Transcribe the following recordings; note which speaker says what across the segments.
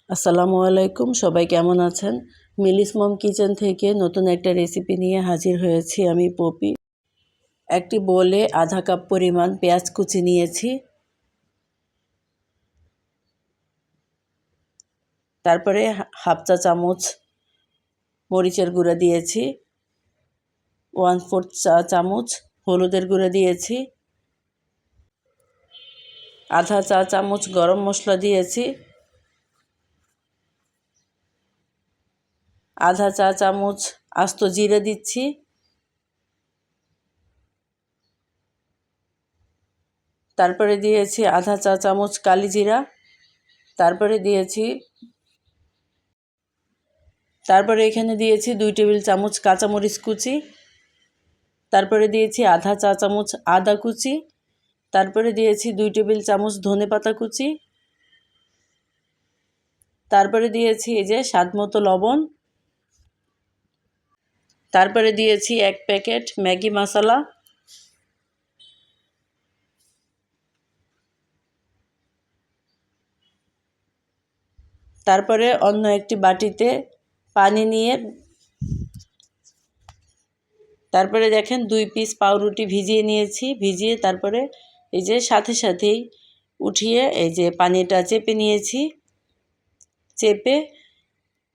Speaker 1: আসসালামু আলাইকুম, সবাই কেমন আছেন? মিলিস মম কিচেন থেকে নতুন একটা রেসিপি নিয়ে হাজির হয়েছি আমি পপি। একটি বোলে আধা কাপ পরিমাণ পেঁয়াজ কুচি নিয়েছি। তারপরে হাফ চা চামচ মরিচের গুঁড়া দিয়েছি, 1/4 চা চামচ হলুদের গুঁড়া দিয়েছি, আধা চা চামচ গরম মশলা দিয়েছি, আধা চা চামচ আস্ত জিরে দিচ্ছি, তারপরে দিয়েছি আধা চা চামচ কালি জিরা, তারপরে এখানে দিয়েছি 2 টেবিল চামচ কাঁচামরিচ কুচি, তারপরে দিয়েছি আধা চা চামচ আদা কুচি, তারপরে দিয়েছি 2 টেবিল চামচ ধনেপাতা কুচি, তারপরে দিয়েছি এই যে স্বাদমতো লবণ, তারপরে দিয়েছি 1 প্যাকেট ম্যাগি মশলা, তারপরে অন্য একটি বাটিতে পানি নিয়ে তারপরে দেখেন 2 পিস পাউরুটি ভিজিয়ে নিয়েছি। ভিজিয়ে তারপরে এই যে সাথেই উঠিয়ে এই যে পানিটা চেপে নিয়েছি। চেপে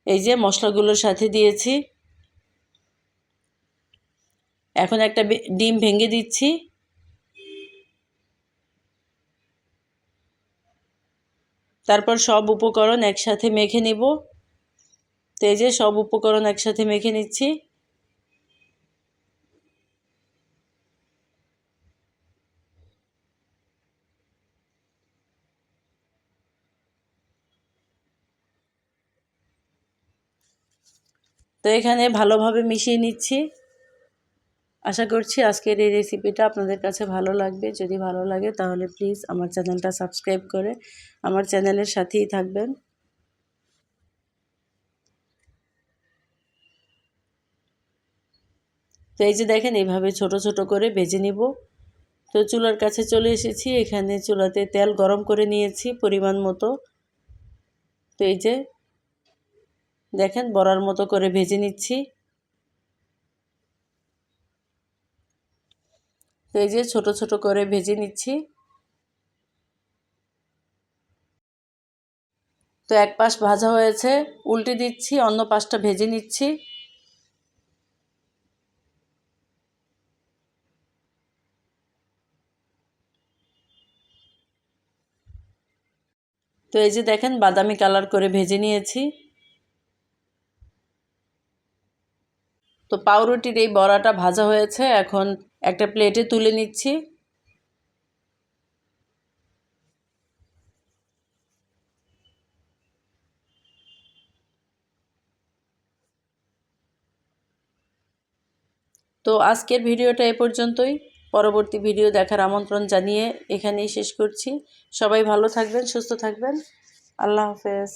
Speaker 1: এই যে মশলাগুলোর সাথে দিয়েছি। এখন একটা ডিম ভেঙে দিচ্ছি। তারপর সব উপকরণ একসাথে মেখে নিব। তো এই যে সব উপকরণ একসাথে মেখে নিচ্ছি। তো এখানে ভালোভাবে মিশিয়ে নিচ্ছি। আশা করছি আজকের এই রেসিপিটা আপনাদের কাছে ভালো লাগবে। যদি ভালো লাগে তাহলে প্লিজ আমার চ্যানেলটা সাবস্ক্রাইব করে আমার চ্যানেলের সাথেই থাকবেন। তো এই যে দেখেন এইভাবে ছোট ছোট করে ভেজে নিব। তো চুলার কাছে চলে এসেছি। এখানে চুলাতে তেল গরম করে নিয়েছি পরিমাণ মতো। তো এই যে দেখেন বড়ার মতো করে ভেজে নিচ্ছি। তো এই যে ছোট ছোট করে ভেজে নিচ্ছি। তো এক পাশ ভাজা হয়েছে, উল্টে দিচ্ছি, অন্য পাশটা ভেজে নিচ্ছি। তো এই যে দেখেন বাদামি কালার করে ভেজে নিয়েছি। তো পাউরুটির এই বড়াটা ভাজা হয়েছে, এখন একটা প্লেটে তুলে নিচ্ছি। তো আজকের ভিডিওটা এ পর্যন্তই। পরবর্তী ভিডিও দেখার আমন্ত্রণ জানিয়ে এখানেই শেষ করছি। সবাই ভালো থাকবেন, সুস্থ থাকবেন। আল্লাহ হাফেজ।